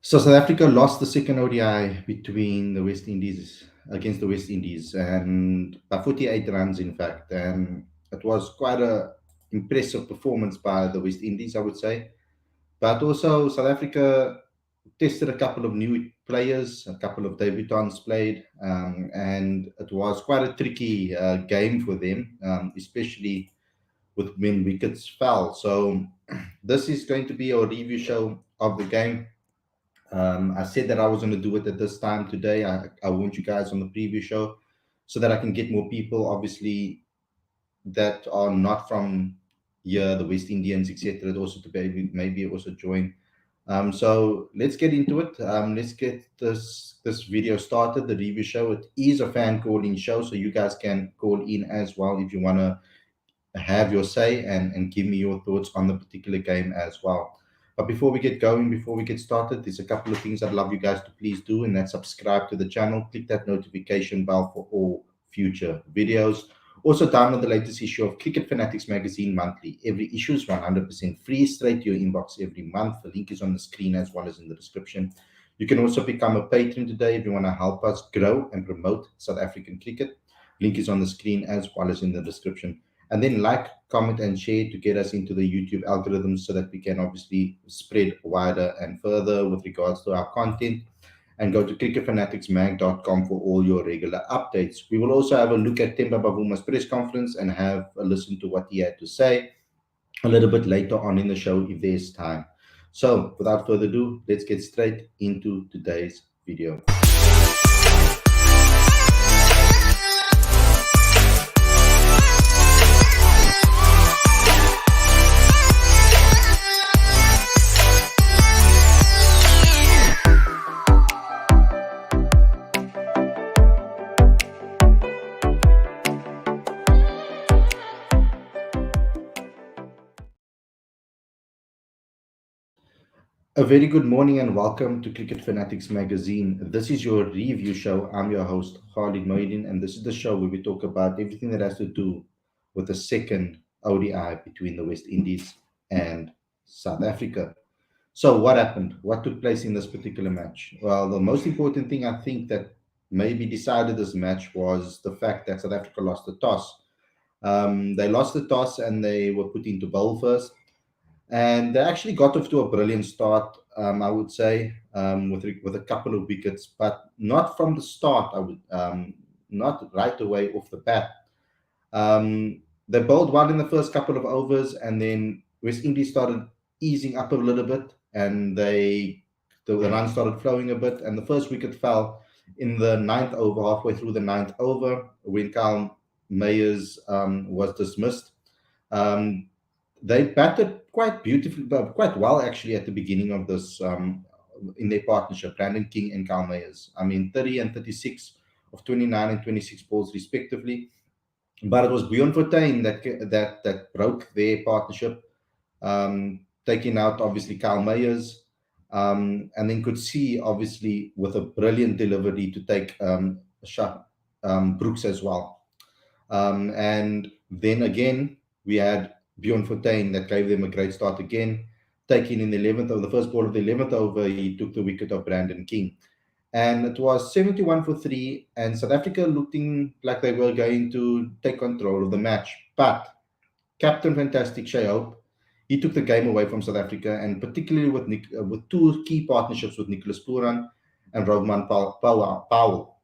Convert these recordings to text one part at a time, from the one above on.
So South Africa lost the second ODI between the West Indies against the West Indies, and by 48 runs, in fact. And it was quite a impressive performance by the West Indies, I would say. But also South Africa tested a couple of new players, a couple of debutants played, and it was quite a tricky game for them, especially with when wickets fell. So this is going to be a review show of the game. I said that I was going to do it at this time today. I want you guys on the preview show so that I can get more people, obviously, that are not from here, the West Indians, etc., also to maybe also join. So let's get into it. Let's get this video started. The review show. It is a fan calling show, so you guys can call in as well if you want to have your say and give me your thoughts on the particular game as well. But before we get going, before we get started, there's a couple of things I'd love you guys to please do, and that's subscribe to the channel, click that notification bell for all future videos. Also, download the latest issue of Cricket Fanatics magazine monthly. Every issue is 100% free, straight to your inbox every month. The link is on the screen as well as in the description. You can also become a patron today if you want to help us grow and promote South African cricket. Link is on the screen as well as in the description. And then like, comment, and share to get us into the YouTube algorithms so that we can obviously spread wider and further with regards to our content. And go to cricketfanaticsmag.com for all your regular updates. We will also have a look at TEMBA Bavuma's press conference and have a listen to what he had to say a little bit later on in the show if there's time. So without further ado, let's get straight into today's video. A very good morning and welcome to Cricket Fanatics magazine. This is your review show. I'm your host, Khalid, and this is the show where we talk about everything that has to do with the second ODI between the West Indies and South Africa. So, what happened? What took place in this particular match? Well, the most important thing I think that maybe decided this match was the fact that South Africa lost the toss. They lost the toss and they were put into bowl first, and they actually got off to a brilliant start. I would say with a couple of wickets, but not from the start. I would not right away off the bat. They bowled well in the first couple of overs, and then West Indies started easing up a little bit, and the runs started flowing a bit, and the first wicket fell in the ninth over, halfway through the ninth over, when Kyle Mayers was dismissed. Um, they batted quite beautifully, quite well actually at the beginning of this in their partnership, Brandon King and Kyle Mayers. I mean, 30 and 36 of 29 and 26 balls respectively. But it was Bjorn Fortuin that broke their partnership, taking out obviously Kyle Mayers, and then could see obviously with a brilliant delivery to take shot Brooks as well. And then again we had Bjorn Fortuin that gave them a great start again, taking in the 11th over, the first ball of the 11th over, he took the wicket of Brandon King. And it was 71 for 3, and South Africa looking like they were going to take control of the match. But Captain Fantastic Shai Hope, he took the game away from South Africa, and particularly with two key partnerships with Nicholas Pooran and Roman Powell.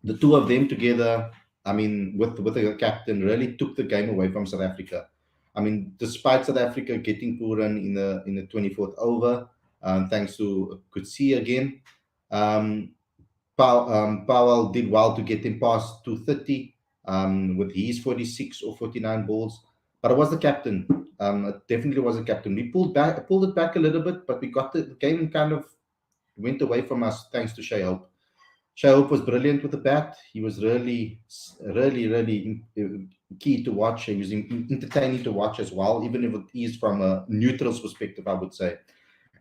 The two of them together, I mean, with the captain, really took the game away from South Africa. I mean, despite South Africa getting Pooran in the 24th over, thanks to Coetzee again, Powell did well to get him past 230 with his 46 or 49 balls. But it was the captain. It definitely was the captain. We pulled it back a little bit, but we got the game kind of went away from us thanks to Shai Hope. Shai Hope was brilliant with the bat. He was really key to watch. He was entertaining to watch as well, even if it is from a neutral's perspective, I would say.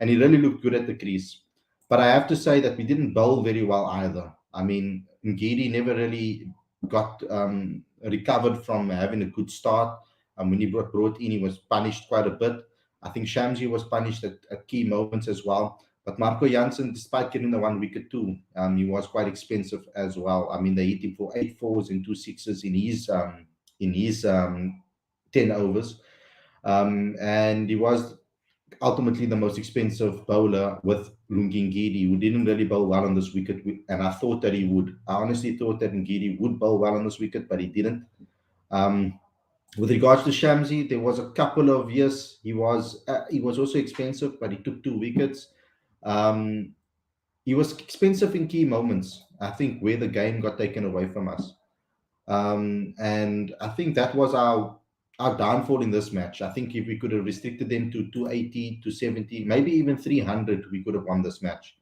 And he really looked good at the crease. But I have to say that we didn't bowl very well either. I mean, Ngidi never really got recovered from having a good start. When he brought in, he was punished quite a bit. I think Shamsi was punished at key moments as well. But Marco Jansen, despite getting the 1 wicket too, he was quite expensive as well. I mean, they hit him for 8 fours and 2 sixes in his 10 overs, and he was ultimately the most expensive bowler with Lungi Ngidi, who didn't really bowl well on this wicket. And I thought that he would. I honestly thought that Ngidi would bowl well on this wicket, but he didn't. Um, with regards to Shamsi, there was a couple of years he was also expensive, but he took 2 wickets. Um, he was expensive in key moments. I think where the game got taken away from us, and I think that was our downfall in this match. I think if we could have restricted them to 280, 270, maybe even 300, we could have won this match.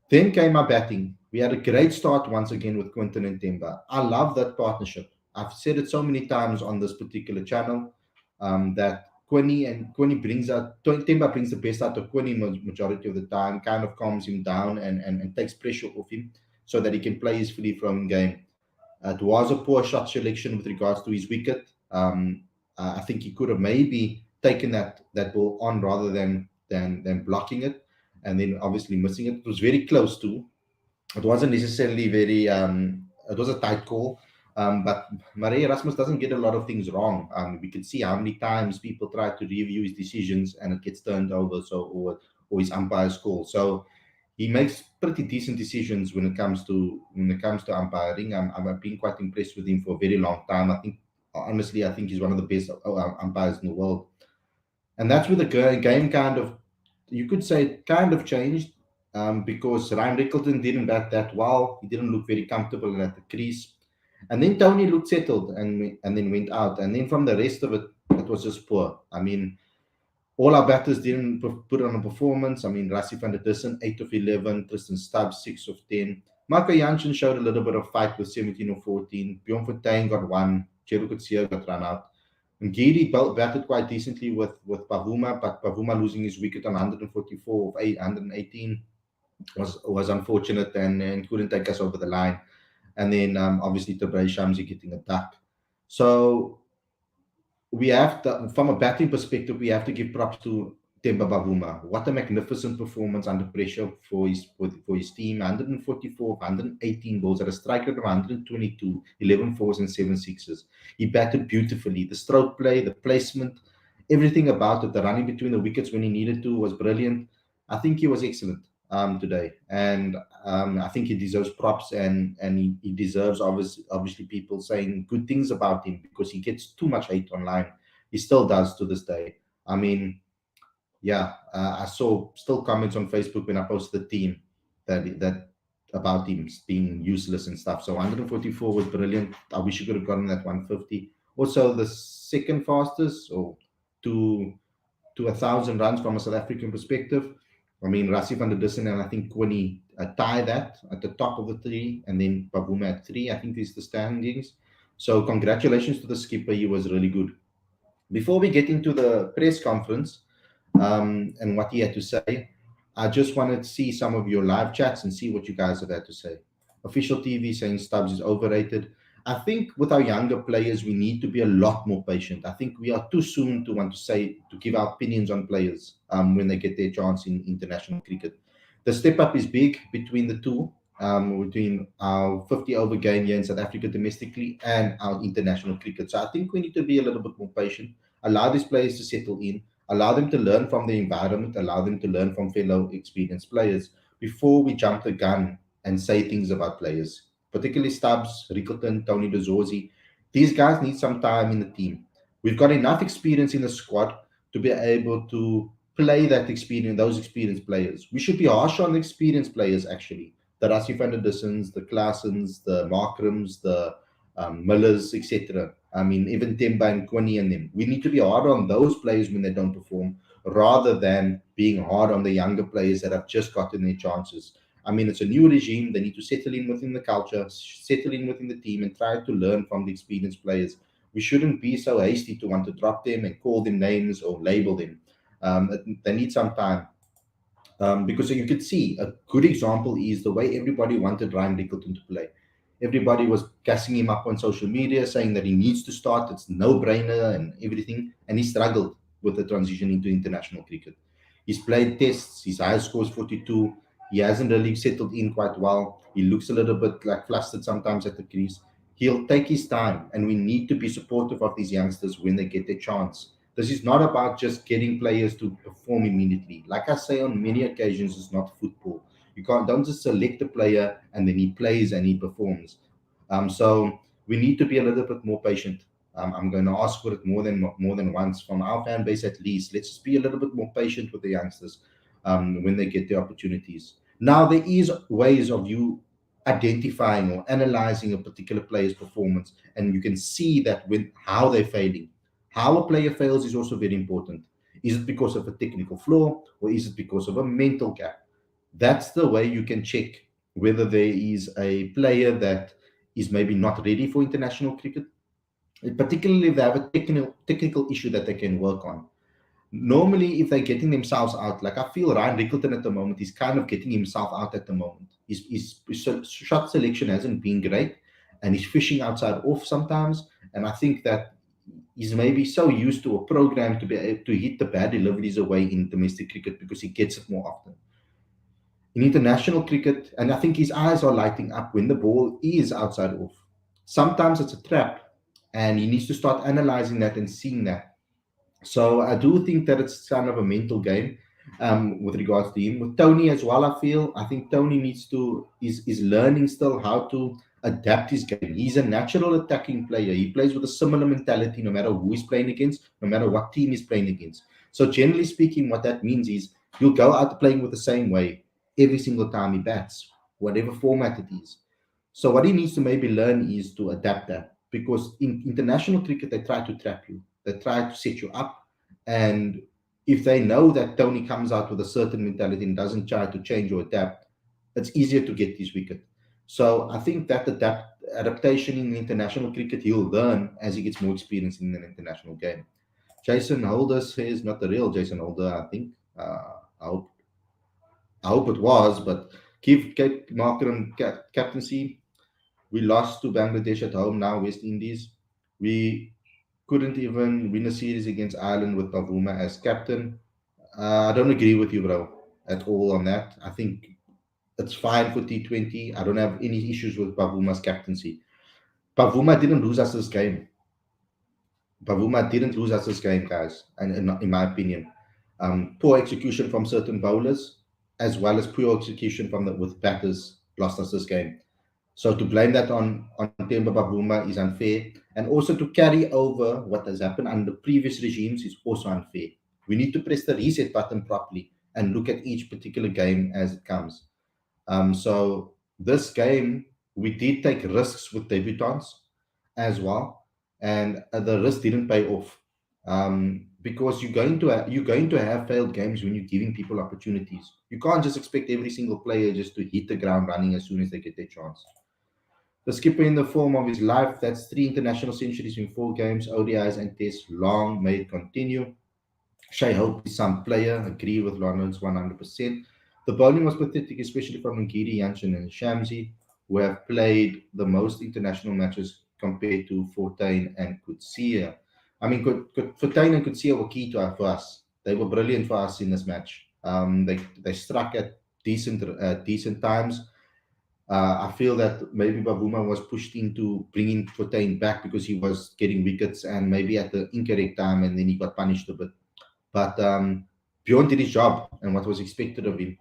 Then came our batting. We had a great start once again with Quinton and Temba. I love that partnership. I've said it so many times on this particular channel, that Quinny brings out Temba brings the best out of Quinny majority of the time, kind of calms him down and takes pressure off him so that he can play his free flowing game. It was a poor shot selection with regards to his wicket. I think he could have maybe taken that ball on rather than blocking it, and then obviously missing it. It was very close to. It wasn't necessarily very. It was a tight call, but Marais Erasmus doesn't get a lot of things wrong. We can see how many times people try to review his decisions and it gets turned over. Or his umpire's call. So he makes pretty decent decisions when it comes to umpiring. I've been quite impressed with him for a very long time. I think he's one of the best umpires in the world, and that's where the game kind of, you could say, kind of changed, because Ryan Rickleton didn't bat that well. He didn't look very comfortable at the crease, and then Tony looked settled and then went out, and then from the rest of it, it was just poor. I mean, all our batters didn't put on a performance. I mean, Rassie van der Dussen, 8 of 11, Tristan Stubbs, 6 of 10. Marco Janssen showed a little bit of fight with 17 of 14. Bjorn Fontaine got 1. Jero Kutsia got run out. And Giri batted quite decently with Bavuma, but Bavuma losing his wicket on 144 of 118 was unfortunate and couldn't take us over the line. And then obviously Tabrei Shamsi getting a duck. So we have to, from a batting perspective, we have to give props to Temba Bavuma. What a magnificent performance under pressure for his team. 144, 118 balls at a strike rate of 122, 11 fours and 7 sixes. He batted beautifully. The stroke play, the placement, everything about it, the running between the wickets when he needed to was brilliant. I think he was excellent today, and I think he deserves props, and he deserves obviously people saying good things about him because he gets too much hate online. He still does to this day. I mean, yeah, I saw still comments on Facebook when I posted the team that about him being useless and stuff. So 144 was brilliant. I wish he could have gotten that 150. Also, the second fastest, or to 1,000 runs from a South African perspective. I mean, Rassie van der Dussen and I think Quinny tie that at the top of the three, and then Bavuma at 3. I think is the standings. So congratulations to the skipper. He was really good. Before we get into the press conference and what he had to say, I just wanted to see some of your live chats and see what you guys have had to say. Official TV saying Stubbs is overrated. I think with our younger players, we need to be a lot more patient. I think we are too soon to want to give our opinions on players when they get their chance in international cricket. The step up is big between the two, between our 50 over game here in South Africa domestically and our international cricket. So I think we need to be a little bit more patient, allow these players to settle in, allow them to learn from the environment, allow them to learn from fellow experienced players before we jump the gun and say things about players, particularly Stubbs, Rickleton, Tony DeZorzi. These guys need some time in the team. We've got enough experience in the squad to be able to play those experienced players. We should be harsh on the experienced players, actually. The Rassie van der Dussens, the Klaasens, the Markrams, the Millers, etc. I mean, even Temba and Quinny and them. We need to be hard on those players when they don't perform, rather than being hard on the younger players that have just gotten their chances. I mean, it's a new regime. They need to settle in within the culture, settle in within the team, and try to learn from the experienced players. We shouldn't be so hasty to want to drop them and call them names or label them. They need some time. Because you could see a good example is the way everybody wanted Ryan Rickleton to play. Everybody was gassing him up on social media, saying that he needs to start. It's no brainer and everything. And he struggled with the transition into international cricket. He's played tests. His highest score is 42. He hasn't really settled in quite well. He looks a little bit like flustered sometimes at the crease. He'll take his time, and we need to be supportive of these youngsters when they get their chance. This is not about just getting players to perform immediately. Like I say on many occasions, it's not football. You can't don't just select a player and then he plays and he performs. So we need to be a little bit more patient. I'm going to ask for it more than once from our fan base at least. Let's just be a little bit more patient with the youngsters when they get the opportunities. Now there is ways of you identifying or analyzing a particular player's performance, and you can see that when how they're failing. How a player fails is also very important. Is it because of a technical flaw or is it because of a mental gap? That's the way you can check whether there is a player that is maybe not ready for international cricket, particularly if they have a technical issue that they can work on. Normally, if they're getting themselves out, like I feel Ryan Rickleton at the moment, he's kind of getting himself out at the moment. His shot selection hasn't been great, and he's fishing outside off sometimes. And I think that he's maybe so used to a program to be able to hit the bad deliveries away in domestic cricket because he gets it more often. In international cricket, and I think his eyes are lighting up when the ball is outside off. Sometimes it's a trap, and he needs to start analyzing that and seeing that. So I do think that it's kind of a mental game with regards to him. With Tony as well, I think Tony needs to is learning still how to adapt his game. He's a natural attacking player. He plays with a similar mentality no matter who he's playing against, no matter what team he's playing against. So generally speaking, what that means is he'll go out playing with the same way every single time he bats, whatever format it is. So what he needs to maybe learn is to adapt that because in international cricket they try to trap you, they try to set you up, and if they know that Tony comes out with a certain mentality and doesn't try to change or adapt, it's easier to get his wicket. So I think that adaptation in international cricket he'll learn as he gets more experience in an international game. Jason Holder says not the real Jason Holder, I think. I hope it was, but give Cape Markram captaincy. We lost to Bangladesh at home, now West Indies. We couldn't even win a series against Ireland with Bavuma as captain. I don't agree with you, bro, at all on that. I think it's fine for T20. I don't have any issues with Bavuma's captaincy. Bavuma didn't lose us this game. Bavuma didn't lose us this game, guys, and in my opinion. Poor execution from certain bowlers, as well as poor execution from the with batters, lost us this game. So to blame that on Temba Bavuma is unfair, and also to carry over what has happened under previous regimes is also unfair. We need to press the reset button properly and look at each particular game as it comes. So this game we did take risks with debutants as well, and the risk didn't pay off because you're going to have failed games when you're giving people opportunities. You can't just expect every single player just to hit the ground running as soon as they get their chance. The skipper in the form of his life, that's three international centuries in four games, ODIs and tests, long may it continue. Shay Hope is some player, agree with Lawrence 100%. The bowling was pathetic, especially from Ngidi, Jansson and Shamsi, who have played the most international matches compared to Fortuin and Kutsia. I mean, Fortuin and Kutsia were key for us. They were brilliant for us in this match. They struck at decent times. I feel that maybe Bavuma was pushed into bringing Fortuin back because he was getting wickets and maybe at the incorrect time, and then he got punished a bit. But Bjorn did his job and what was expected of him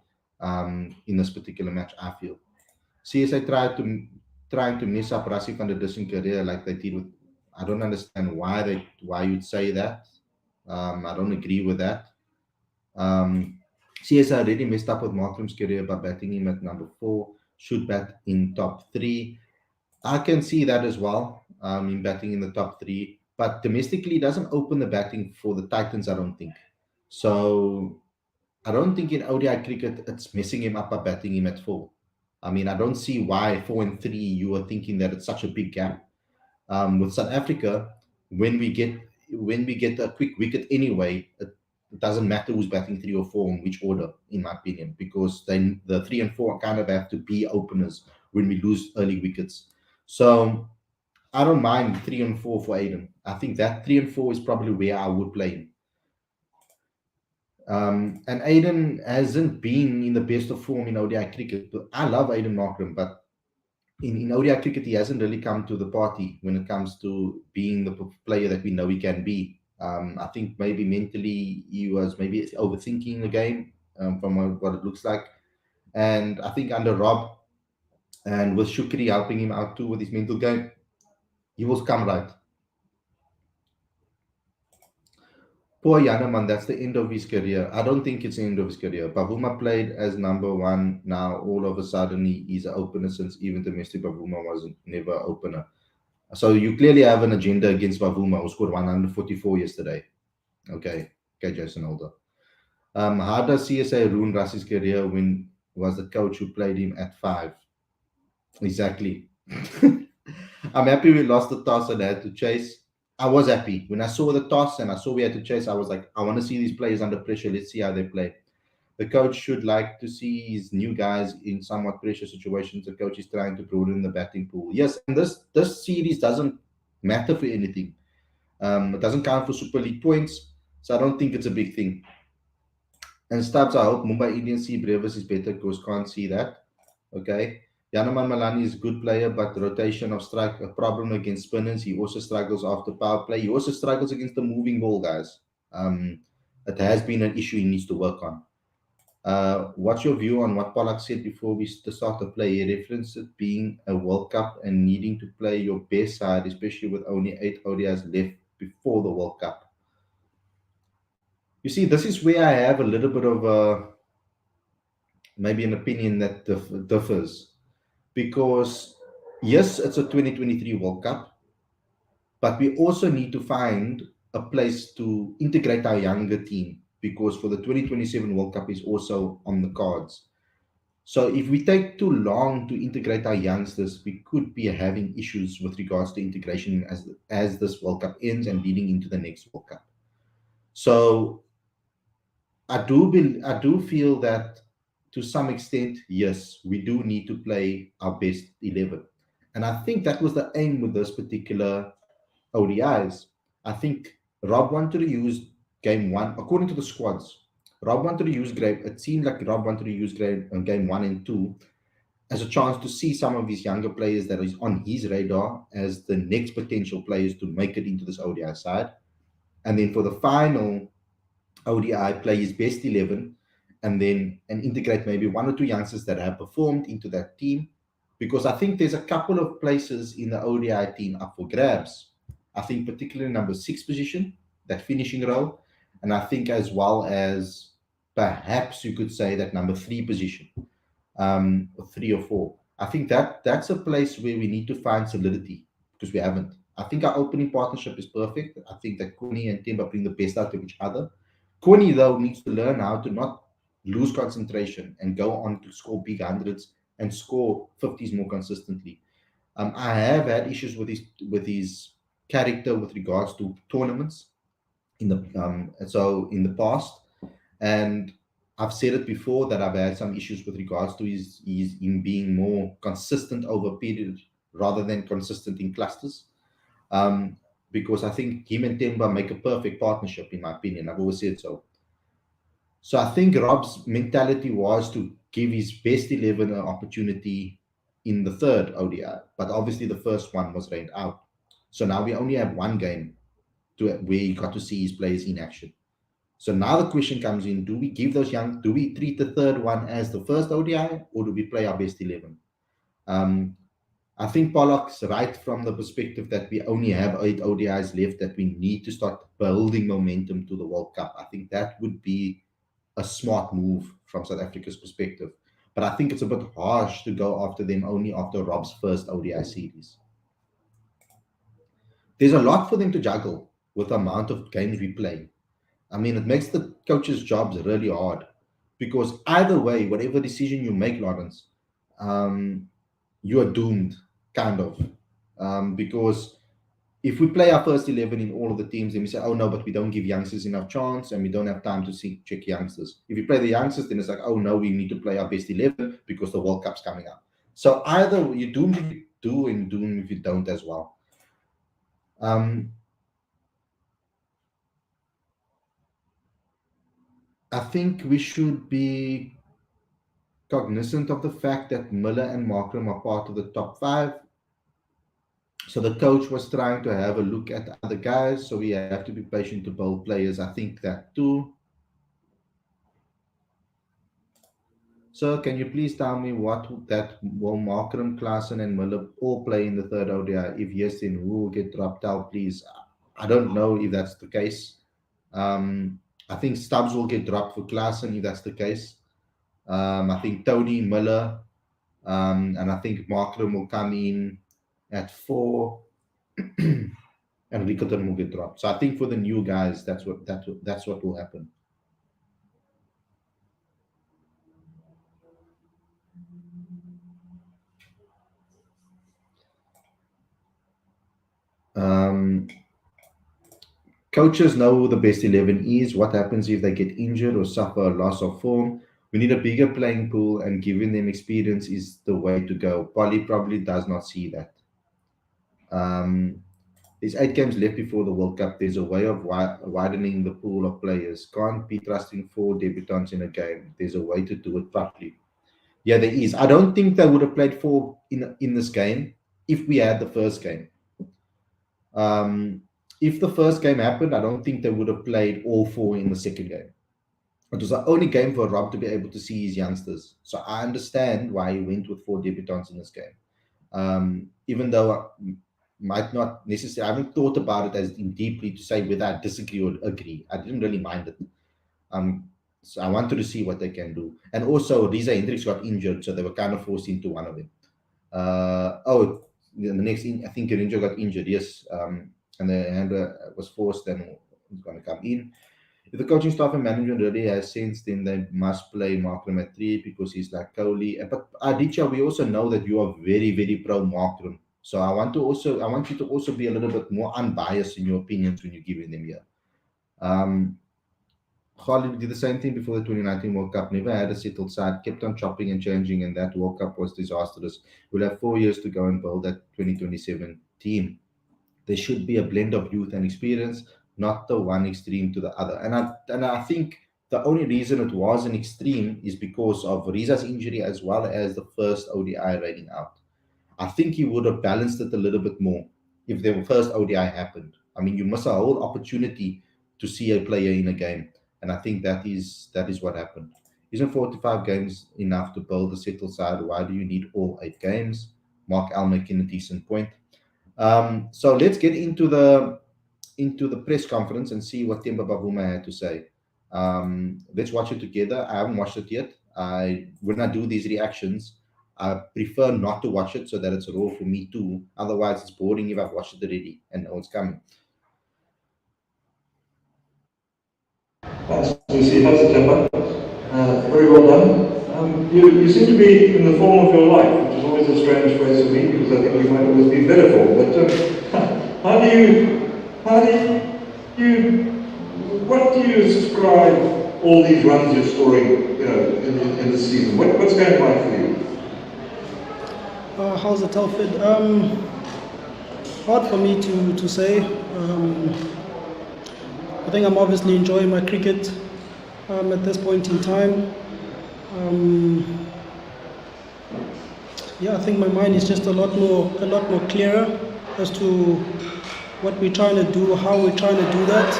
in this particular match, I feel. CSA trying to mess up Rassi van der Dussen career like they did with. I don't understand why you'd say that. I don't agree with that. CSA already messed up with Markram's career by batting him at number 4. Should bat in top 3. I can see that as well. In batting in the top 3, but domestically it doesn't open the batting for the Titans. I don't think so. I don't think in ODI cricket it's messing him up by batting him at 4. I mean, I don't see why 4 and 3 you are thinking that it's such a big gap. With South Africa, when we get a quick wicket anyway, it doesn't matter who's batting 3 or 4 in which order, in my opinion, because then the 3 and 4 kind of have to be openers when we lose early wickets. So I don't mind 3 and 4 for Aiden. I think that 3 and 4 is probably where I would play him. And Aiden hasn't been in the best of form in ODI cricket. I love Aiden Markram, but in ODI cricket, he hasn't really come to the party when it comes to being the player that we know he can be. I think maybe mentally he was maybe overthinking the game from what it looks like. And I think under Rob and with Shukri helping him out too with his mental game, he will come right. Poor Yanaman, that's the end of his career. I don't think it's the end of his career. Bavuma played as number one. Now all of a sudden he's an opener since even domestic Bavuma wasn't never an opener. So you clearly have an agenda against Bavuma, who scored 144 yesterday. Okay, Jason Holder. How does CSA ruin Rassi's career when was the coach who played him at five? Exactly. I'm happy we lost the toss and had to chase. I was happy when I saw the toss and I saw we had to chase. I was like, I want to see these players under pressure. Let's see how they play. The coach should like to see his new guys in somewhat pressure situations. The coach is trying to broaden the batting pool. Yes, and this series doesn't matter for anything. It doesn't count for Super League points, so I don't think it's a big thing. And Stubbs, I hope Mumbai Indians see Brevis is better because can't see that. Okay. Yanaman Malani is a good player, but rotation of strike a problem against spinners. He also struggles after power play. He also struggles against the moving ball guys. Um, it has been an issue he needs to work on. What's your view on what Pollack said before we start to play? He referenced it being a World Cup and needing to play your best side, especially with only 8 ODIs left before the World Cup. You see, this is where I have a little bit of maybe an opinion that differs because yes, it's a 2023 World Cup, but we also need to find a place to integrate our younger team because for the 2027 World Cup is also on the cards. So if we take too long to integrate our youngsters, we could be having issues with regards to integration as this World Cup ends and leading into the next World Cup. So I do feel that to some extent, yes, we do need to play our best 11. And I think that was the aim with this particular ODIs. I think Rob wanted to use game one, according to the squads. Rob wanted to use game, it seemed like Rob wanted to use game one and two as a chance to see some of his younger players that is on his radar as the next potential players to make it into this ODI side. And then for the final ODI, play his best 11 and integrate maybe one or two youngsters that have performed into that team. Because I think there's a couple of places in the ODI team up for grabs. I think particularly number six position, that finishing role. And I think as well as perhaps you could say that number three position, or three or four. I think that's a place where we need to find solidity because we haven't. I think our opening partnership is perfect. I think that Kuni and Timba bring the best out of each other. Kuni, though, needs to learn how to not lose concentration and go on to score big hundreds and score 50s more consistently. I have had issues with his character with regards to tournaments in the past, and I've said it before that I've had some issues with regards to his him being more consistent over period rather than consistent in clusters. Um, because I think him and Temba make a perfect partnership, in my opinion. I've always said so. So I think Rob's mentality was to give his best 11 an opportunity in the third ODI, but obviously the first one was rained out. So now we only have one game where you got to see his players in action. So now the question comes in: do we give those young? Do we treat the third one as the first ODI, or do we play our best 11? Um, I think Pollock's right from the perspective that we only have 8 ODIs left, that we need to start building momentum to the World Cup. I think that would be a smart move from South Africa's perspective. But I think it's a bit harsh to go after them only after Rob's first ODI series. There's a lot for them to juggle with the amount of games we play. I mean, it makes the coaches' jobs really hard because either way, whatever decision you make, Lawrence, um, you are doomed, kind of. Because if we play our first 11 in all of the teams, then we say, oh no, but we don't give youngsters enough chance and we don't have time to check youngsters. If we play the youngsters, then it's like, oh no, we need to play our best 11 because the World Cup's coming up. So either you're doomed if you do and doomed if you don't as well. Um, I think we should be cognizant of the fact that Miller and Markram are part of the top five. So the coach was trying to have a look at the other guys. So we have to be patient to build players. I think that too. So can you please tell me what that will Markram, Klaassen, and Miller all play in the third ODI? If yes, then who will get dropped out, please? I don't know if that's the case. I think Stubbs will get dropped for Klaassen if that's the case. I think Tony Miller, and I think Markram will come in at 4, and Rickerton will get dropped. So I think for the new guys, that's what will happen. Um, Coaches know who the best 11 is. What happens if they get injured or suffer a loss of form? We need a bigger playing pool, and giving them experience is the way to go. Polly probably does not see that. Um, there's 8 games left before the World Cup. There's a way of widening the pool of players. Can't be trusting 4 debutants in a game. There's a way to do it properly. Yeah, there is. I don't think they would have played 4 in this game if we had the first game. Um, if the first game happened, I don't think they would have played all 4 in the second game. It was the only game for Rob to be able to see his youngsters. So I understand why he went with 4 debutants in this game. Even though I might not necessarily, I haven't thought about it as deeply to say whether I disagree or agree. I didn't really mind it. So I wanted to see what they can do. And also, Riza Hendricks got injured, so they were kind of forced into one of them. The next, I think Rinjo got injured, yes. And the handler was forced and was going to come in. If the coaching staff and management really has sense, then they must play Markram at 3 because he's like Coley. But Aditya, we also know that you are very, very pro Markram. So I want you to also be a little bit more unbiased in your opinions when you're giving them here. Khalid did the same thing before the 2019 World Cup. Never had a settled side, kept on chopping and changing, and that World Cup was disastrous. We'll have 4 years to go and build that 2027 team. There should be a blend of youth and experience, not the one extreme to the other. And I think the only reason it was an extreme is because of Riza's injury as well as the first ODI rating out. I think he would have balanced it a little bit more if the first ODI happened. I mean, you miss a whole opportunity to see a player in a game, and I think that is what happened. Isn't 45 games enough to build a settled side? Why do you need all 8 games? Mark Al making a decent point. So let's get into the press conference and see what Temba Bavuma had to say. Let's watch it together. I haven't watched it yet. When I do these reactions, I prefer not to watch it so that it's raw for me too. Otherwise, it's boring if I've watched it already and know it's coming. Thanks, Lucy. Thanks, Temba. Very well done. You seem to be in the form of your life, which is always a strange phrase for me because I think you might always be better for. But what do you ascribe all these runs you're scoring, in this season? What's going right for you? How's it, Telford? Hard for me to say. I think I'm obviously enjoying my cricket at this point in time. I think my mind is just a lot more clearer as to what we're trying to do, how we're trying to do that.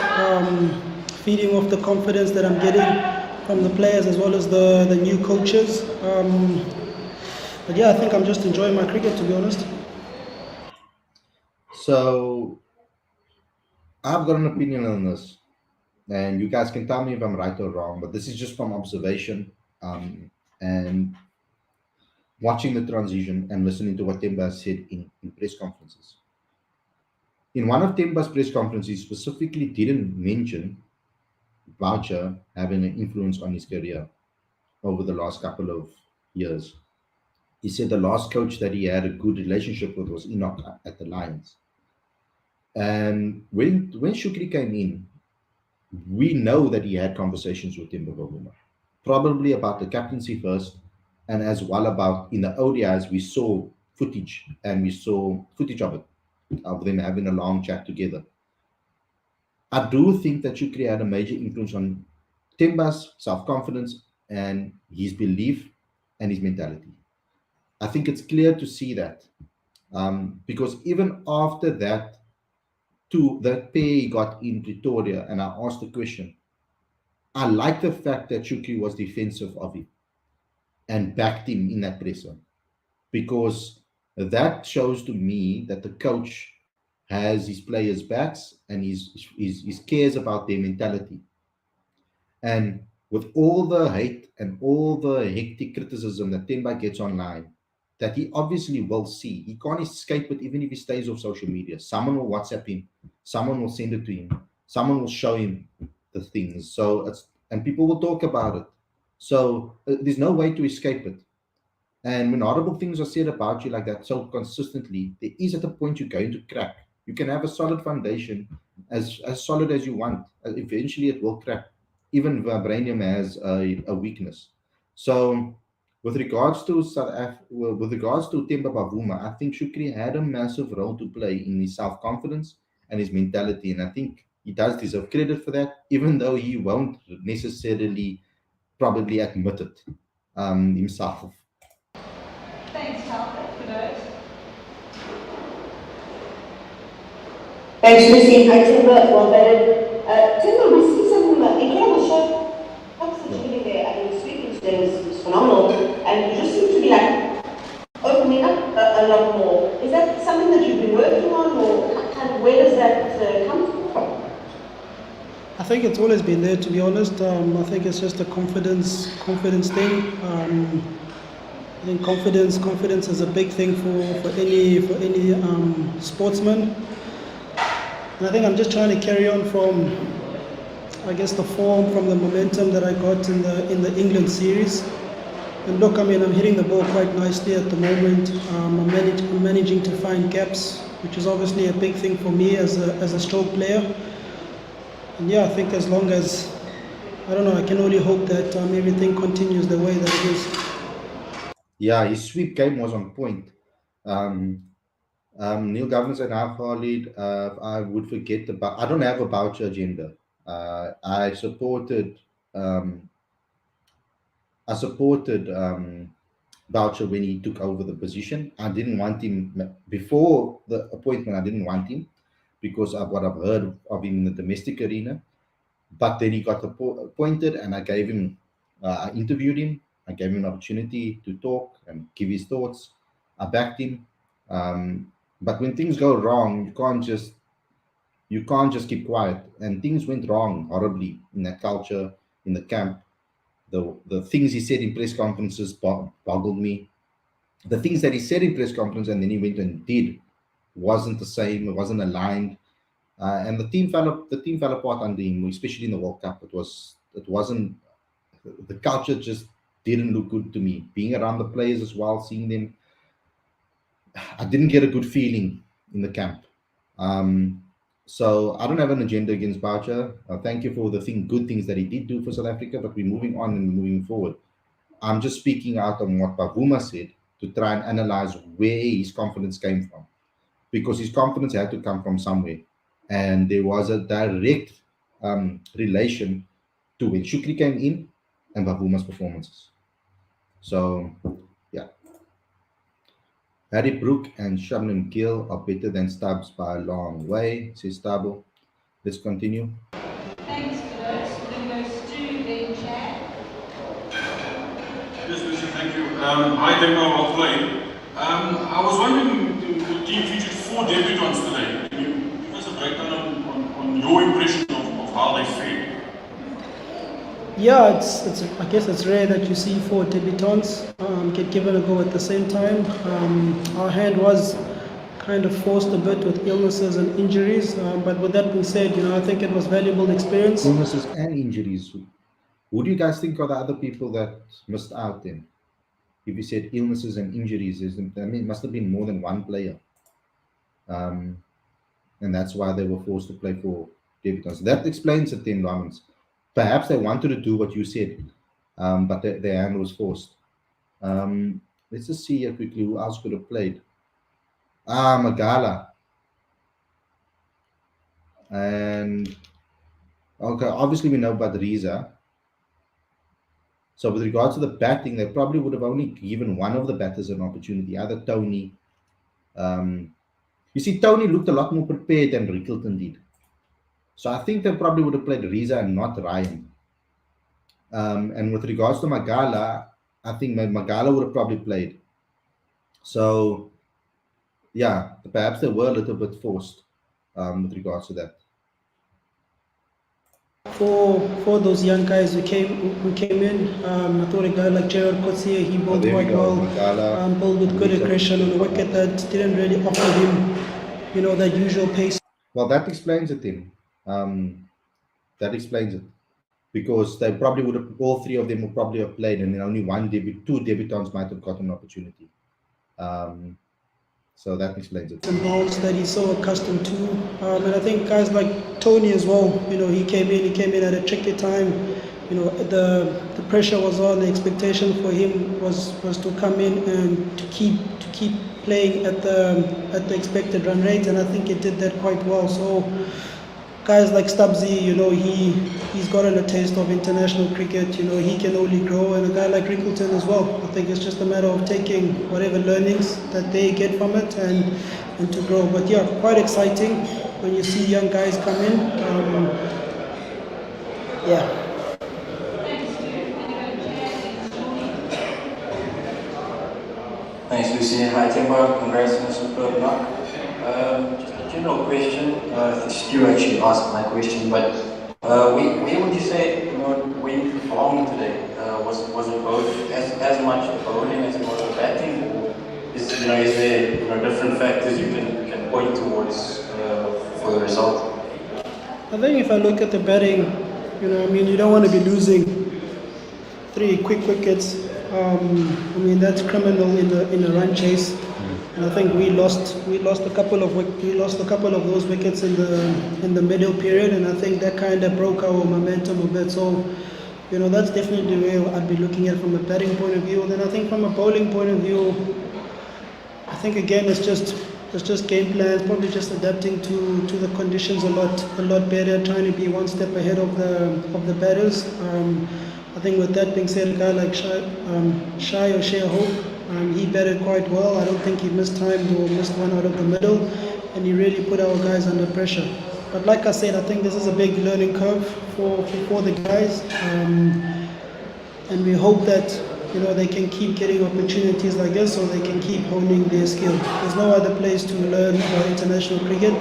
Feeding off the confidence that I'm getting from the players as well as the new coaches. I think I'm just enjoying my cricket, to be honest. So I've got an opinion on this, and you guys can tell me if I'm right or wrong, but this is just from observation and watching the transition and listening to what Temba said in press conferences. In one of Temba's press conferences, he specifically didn't mention Voucher having an influence on his career over the last couple of years. He said the last coach that he had a good relationship with was Enoch at the Lions. And when Shukri came in, we know that he had conversations with Temba Bavuma, probably about the captaincy first, and as well about in the ODIs, we saw footage of it, of them having a long chat together. I do think that Shukri had a major influence on Temba's self-confidence and his belief and his mentality. I think it's clear to see that, because even after that, that pay got in Pretoria, and I asked the question, I like the fact that Shukri was defensive of him and backed him in that presser, because that shows to me that the coach has his players' backs and he cares about their mentality. And with all the hate and all the hectic criticism that Temba gets online, that he obviously will see, he can't escape it even if he stays off social media. Someone will WhatsApp him, someone will send it to him, someone will show him the things. So and people will talk about it. So there's no way to escape it. And when horrible things are said about you like that so consistently, there is at a point you're going to crack. You can have a solid foundation, as solid as you want. Eventually, it will crack. Even vibranium has a weakness. So, with regards to with regards to Temba Bavuma, I think Shukri had a massive role to play in his self confidence and his mentality, and I think he does deserve credit for that, even though he won't necessarily probably admit it himself. Thanks, Khalid, for those. Thanks, Lucy. Hi, Timber. Well vetted. Timber, we see some incredible shots that you're getting there. I mean, the sweeping today was phenomenal. And you just seem to be like opening up a lot more. Is that something that you've been working on, or kind of where does that come from? I think it's always been there, to be honest. I think it's just a confidence thing. I think confidence is a big thing for any sportsman. And I think I'm just trying to carry on from, I guess, the form, from the momentum that I got in the England series. And look, I mean, I'm hitting the ball quite nicely at the moment. I'm managing to find gaps, which is obviously a big thing for me as a stroke player. And yeah, I think as long as, I don't know, I can only hope that everything continues the way that it is. Yeah, his sweep game was on point. Um, Neil Governor and I, Khalid, I would forget about. I don't have a voucher agenda. I supported. Um, I supported Boucher when he took over the position. I didn't want him before the appointment. I didn't want him because of what I've heard of him in the domestic arena. But then he got appointed, and I gave him. I interviewed him. I gave him an opportunity to talk and give his thoughts. I backed him. But when things go wrong, you can't just keep quiet. And things went wrong horribly in that culture, in the camp. The things he said in press conferences boggled me. The things that he said in press conference and then he went and did wasn't the same. It wasn't aligned, and the team fell apart under him, especially in the World Cup. It wasn't the culture just didn't look good to me. Being around the players as well, seeing them, I didn't get a good feeling in the camp. Um, so I don't have an agenda against Boucher. Thank you for the good things that he did do for South Africa, but we're moving on and moving forward. I'm just speaking out on what Bavuma said to try and analyze where his confidence came from, because his confidence had to come from somewhere, and there was a direct relation to when Shukri came in and Bavuma's performances. So, yeah, Harry Brook and Shabnam Gill are better than Stubbs by a long way, says Tabo. Let's continue. Thanks for those. Then goes to the chat. Yes, Lucy, thank you. Hi, Temba, well played. I was wondering, the team featured 4 debutants today. Can you give us a breakdown on your impression of how they fared? Yeah, I guess it's rare that you see 4 debutants get given a go at the same time. Our hand was kind of forced a bit with illnesses and injuries, but with that being said, I think it was valuable experience. Illnesses and injuries. Who do you guys think are the other people that missed out then? If you said illnesses and injuries, it must have been more than one player. Um, and that's why they were forced to play for debutants. That explains the 10 Lions. Perhaps they wanted to do what you said, but their hand was forced. Let's just see here quickly who else could have played. Magala. And okay, obviously we know about Riza. So with regards to the batting, they probably would have only given one of the batters an opportunity, either Tony. You see, Tony looked a lot more prepared than Rickleton did. So I think they probably would have played Riza and not Ryan. And with regards to Magala, I think Magala would have probably played. So yeah, perhaps they were a little bit forced with regards to that. For those young guys who came in, I thought a guy like Gerald Kotsia, he bowled there we quite go, well, Magala, bowled with good Riza. aggression on a wicket that didn't really offer him, that usual pace. Well, that explains it, Tim. That explains it. Because they probably would have, all three of them would probably have played, and then only two debutants might have gotten an opportunity. So that explains it. And bowls that he's so accustomed to, and I think guys like Tony as well. He came in at a tricky time. The pressure was on. The expectation for him was to come in and to keep playing at the expected run rates, and I think he did that quite well. So guys like Stubbsy, he's gotten a taste of international cricket. He can only grow, and a guy like Rickleton as well. I think it's just a matter of taking whatever learnings that they get from it and to grow. But yeah, quite exciting when you see young guys come in. Yeah. Thanks, Lucy. Hi, TEMBA. Congrats on a superb knock. Just a general question. Stu actually asked my question, but where would you say when you performed today? Was it both as much bowling as it was the batting, or is there different factors you can point towards for the result? I think if I look at the batting, you don't want to be losing 3 quick wickets. That's criminal in a run chase, and I think we lost a couple of those wickets in the middle period, and I think that kind of broke our momentum a bit. So, that's definitely where I'd be looking at from a batting point of view. And then I think from a bowling point of view, I think again it's just game plans, probably just adapting to the conditions a lot better, trying to be one step ahead of the batters. I think with that being said, a guy like Shai Hope, he batted quite well. I don't think he missed time or missed one out of the middle, and he really put our guys under pressure. But like I said, I think this is a big learning curve for the guys, and we hope that they can keep getting opportunities like this, so they can keep honing their skill. There's no other place to learn about international cricket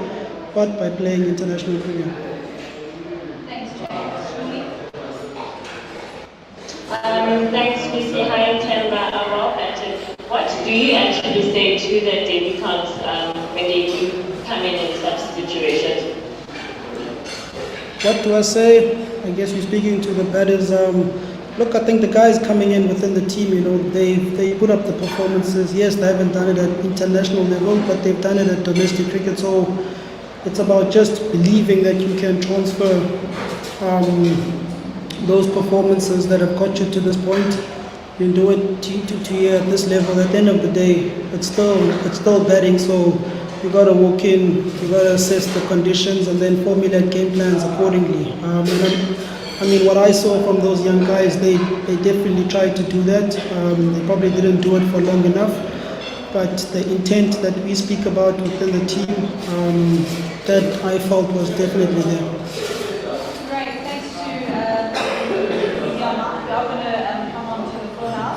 but by playing international cricket. Thanks, Lucy. Hi, TEMBA. Well batted. What do you actually say to the debutants when they do come in such situations? What do I say? I guess you're speaking to the batters. Look, I think the guys coming in within the team, they put up the performances. Yes, they haven't done it at international level, but they've done it at domestic cricket. So it's about just believing that you can transfer those performances that have got you to this point. You do it to here at this level. At the end of the day, it's still batting. So you got to walk in, you got to assess the conditions, and then formulate game plans accordingly. What I saw from those young guys, they definitely tried to do that. They probably didn't do it for long enough, but the intent that we speak about within the team, that I felt was definitely there. Great, thanks to Jan. We are going to come on to the floor now.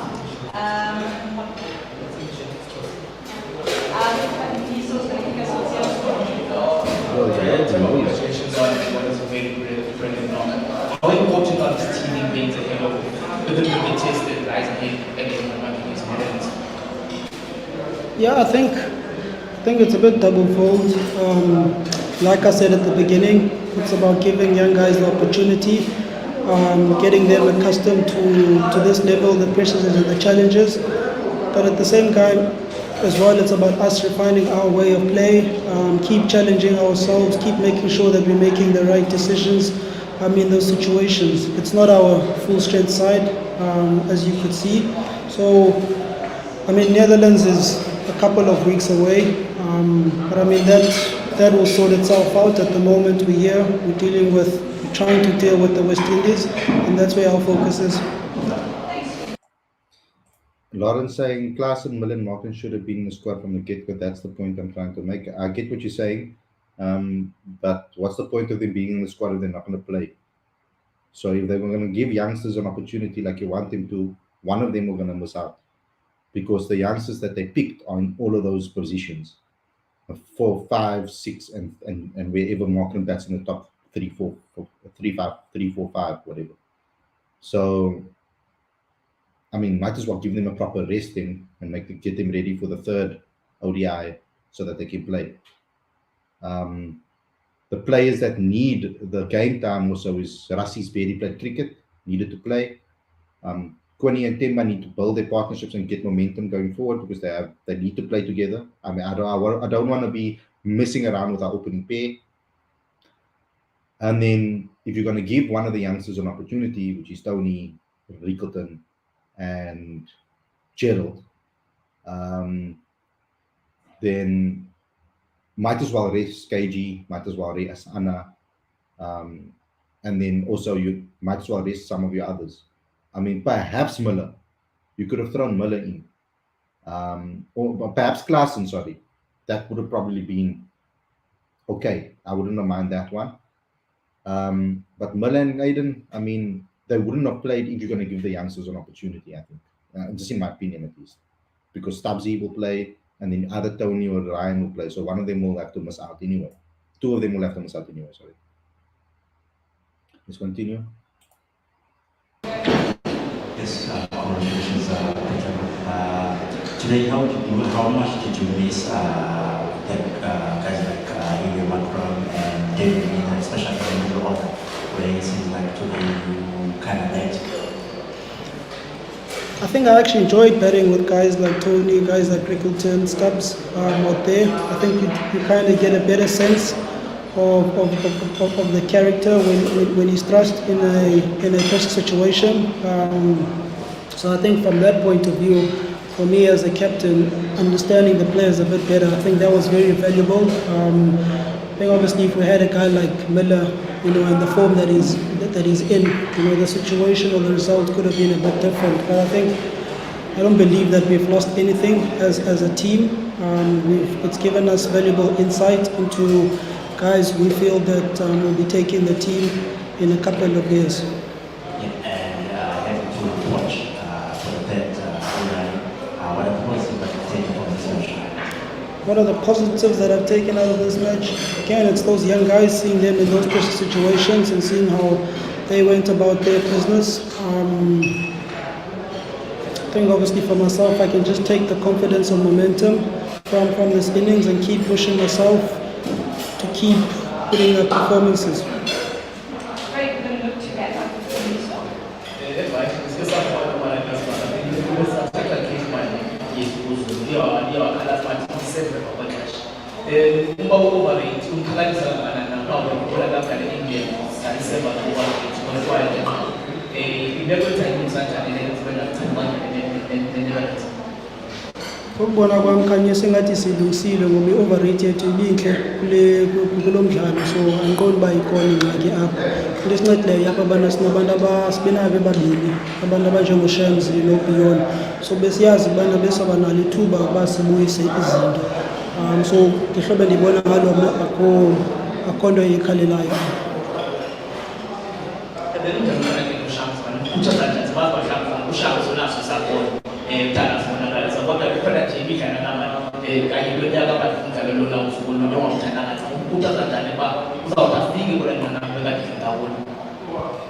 He's also going to kick us on Congratulations on what is a very brilliant knock. How important are these teaming games ahead of with the big test that lies ahead against the experience? Yeah, I think it's a bit double-fold. Like I said at the beginning, it's about giving young guys the opportunity, getting them accustomed to this level, the pressures and the challenges. But at the same time, as well, it's about us refining our way of play, keep challenging ourselves, keep making sure that we're making the right decisions in those situations. It's not our full strength side, as you could see. So, Netherlands is a couple of weeks away, but that will sort itself out. At the moment we're here, we're trying to deal with the West Indies, and that's where our focus is. Thank Lawrence saying Klaas and Millen Martin should have been in the squad from the get-go. That's the point I'm trying to make. I get what you're saying, but what's the point of them being in the squad if they're not going to play? So if they were going to give youngsters an opportunity like you want them to, one of them were going to miss out because the youngsters that they picked are in all of those positions, 4, 5, 6, and wherever Martin bats in the top 3, 4, 3, 5, 3, 4, 5, whatever. So I mean, might as well give them a proper rest then and get them ready for the third ODI so that they can play. The players that need the game time also is Rassi's barely played cricket, needed to play. Kwani and Temba need to build their partnerships and get momentum going forward because they need to play together. I mean, I don't want to be messing around with our opening pair. And then if you're going to give one of the youngsters an opportunity, which is Tony, Rickleton, and Gerald, then might as well rest KG, might as well rest Anna, and then also you might as well rest some of your others. I mean, perhaps Miller, you could have thrown Miller in, or perhaps Klaassen, sorry, that would have probably been okay. I wouldn't have mind that one. But Miller and Aiden, I mean, they wouldn't have played if you're going to give the youngsters an opportunity, I think. Just in my opinion, at least. Because Stubbsy will play, and then either Tony or Ryan will play. So one of them will have to miss out anyway. Two of them will have to miss out anyway, sorry. Let's continue. Yes, congratulations, Patron. Today, how much did you miss guys like Patron and David, especially in the middle order, where it seems like today you kind of late? I think I actually enjoyed batting with guys like Tony, guys like Rickleton, Stubbs out there. I think you kind of get a better sense of the character when he's thrust in a pressure situation. So I think from that point of view, for me as a captain, understanding the players a bit better, I think that was very valuable. I think obviously if we had a guy like Miller, in the form that he's in, the situation or the result could have been a bit different. But I don't believe that we've lost anything as a team. It's given us valuable insight into guys we feel that will be taking the team in a couple of years. Yeah, and having to watch for the third what are the positives that you've taken from this match? What are the positives that I've taken out of this match? Again, it's those young guys, seeing them in those pressure situations and seeing how they went about their business. I think obviously for myself, I can just take the confidence and momentum from this innings and keep pushing myself to keep putting up performances. Great, we're going to look together. Ukubona kwami khanye sengathi silungisile ngoba i-overrated ibinhle kulo mdlalo, so angiqondi uba ikhona ingxaki apha. Into esincedileyo apha sinabantu sibenabo babini, abantu abanjengoshamsi noBeyond, so besiyazi ubana besoba nalo ithuba ukuba sibuyise izinto. So ngehlobo ndibona ngalo mna akho nto ikhalelayo.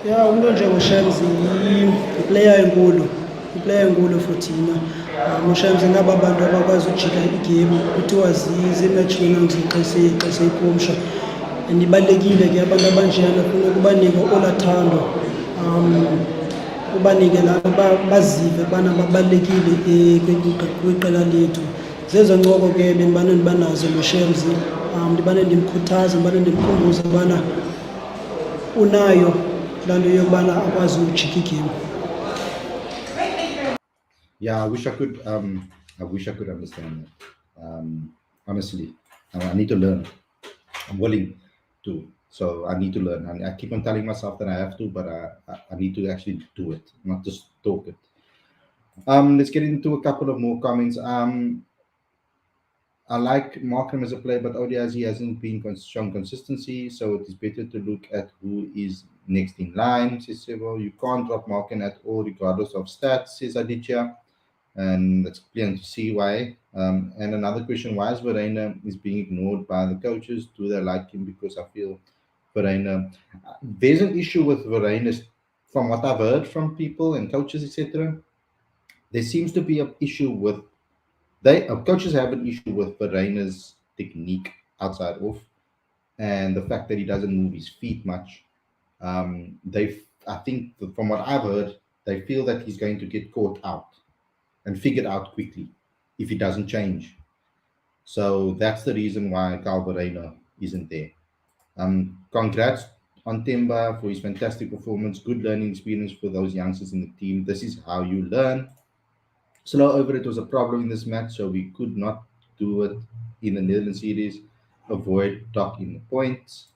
Yeah, umuntu njengoshamsi iplayer enkulu for thina. UShamsi ngaba abantu abakwazi ukujika igame, kuthiwa zi-match winners xa seyiphumsha. And ibalulekile ke abantu abanjeyana funa ukubanika olathando, ubanike labo bazive bana babalulekile kwiqela lethu. Zezo ncoko ke bendibana ndibanazo noShamsi, ndibana ndimkhuthaza, ndibana ndimkhumbuza ubana unayo laa nto yokubana akwazi ukujika igame. Yeah, I wish I could understand that. Honestly, I need to learn. I'm willing to, so I need to learn. I keep on telling myself that I have to, but I need to actually do it, not just talk it. Let's get into a couple of more comments. I like Markham as a player, but ODIs he hasn't been shown consistency, so it is better to look at who is next in line. Says Sebo. You can't drop Markham at all, regardless of stats, says Aditya, and that's clear to see why. And another question: why is Verena is being ignored by the coaches? Do they like him? Because I feel Verena. There's an issue with Verena, from what I've heard from people and coaches, etc. There seems to be an issue with coaches have an issue with Verena's technique outside off, and the fact that he doesn't move his feet much. I think from what I've heard, they feel that he's going to get caught out and figured out quickly if he doesn't change. So that's the reason why Carl Verena isn't there. Congrats on Temba for his fantastic performance. Good learning experience for those youngsters in the team. This is how you learn. Slow over it was a problem in this match, so we could not do it in the Netherlands series. Avoid docking the points.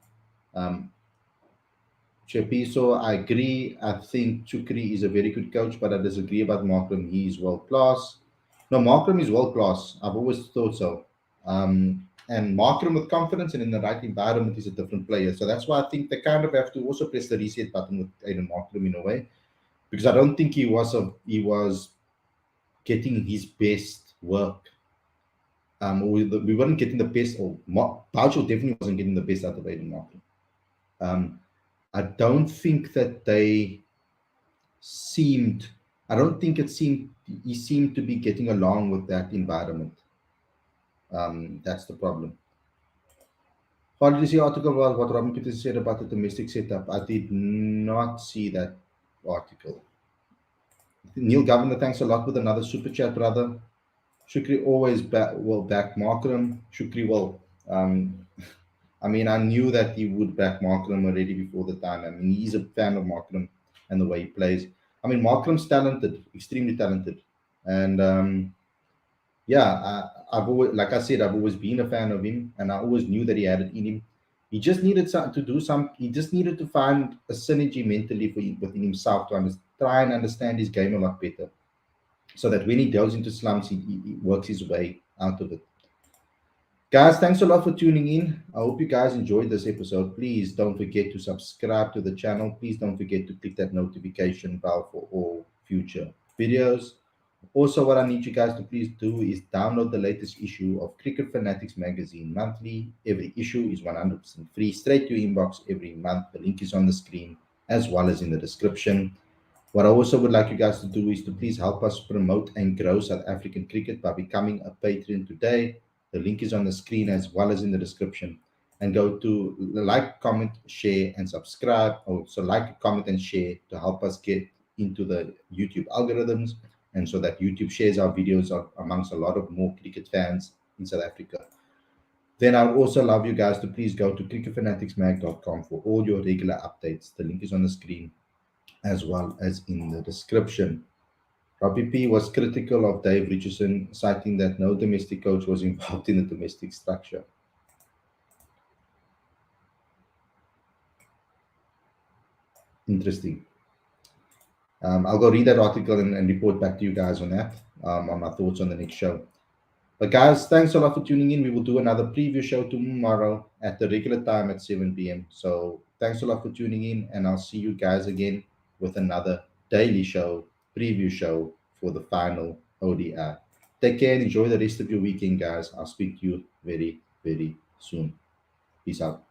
Chepiso, I agree. I think Chukri is a very good coach, but I disagree about Markram. He is world class. No, Markram is world class. I've always thought so. And Markram with confidence and in the right environment is a different player. So that's why I think they kind of have to also press the reset button with Aiden Markram in a way, because I don't think he was getting his best work. We weren't getting the best, or Baucho definitely wasn't getting the best out of Aiden Markram. I don't think that they seemed. I don't think it seemed he seemed to be getting along with that environment. That's the problem. How did you see the article about what Robin Peters said about the domestic setup? I did not see that article. Neil Governor, thanks a lot with another super chat, brother. Shukri always will back Markram. Shukri will. I mean, I knew that he would back Markram already before the time. I mean, he's a fan of Markram and the way he plays. I mean, Markram's talented, extremely talented. And yeah, I've always, like I said, I've always been a fan of him, and I always knew that he had it in him. He just needed to do some. He just needed to find a synergy mentally within himself to try and understand his game a lot better, so that when he delves into slumps, he works his way out of it. Guys, thanks a lot for tuning in. I hope you guys enjoyed this episode. Please don't forget to subscribe to the channel. Please don't forget to click that notification bell for all future videos. Also, what I need you guys to please do is download the latest issue of Cricket Fanatics magazine monthly. Every issue is 100% free, straight to your inbox every month. The link is on the screen as well as in the description. What I also would like you guys to do is to please help us promote and grow South African cricket by becoming a patron today. The link is on the screen as well as in the description. And go to like, comment, share, and subscribe. Also, like, comment, and share to help us get into the YouTube algorithms, and so that YouTube shares our videos amongst a lot of more cricket fans in South Africa. Then I would also love you guys to please go to cricketfanaticsmag.com for all your regular updates. The link is on the screen as well as in the description. Robbie P was critical of Dave Richardson, citing that no domestic coach was involved in the domestic structure. Interesting. I'll go read that article and report back to you guys on that, on my thoughts on the next show. But guys, thanks a lot for tuning in. We will do another preview show tomorrow at the regular time at 7 p.m. So thanks a lot for tuning in, and I'll see you guys again with another daily show, preview show for the final ODI. Take care and enjoy the rest of your weekend, guys. I'll speak to you very, very soon. Peace out.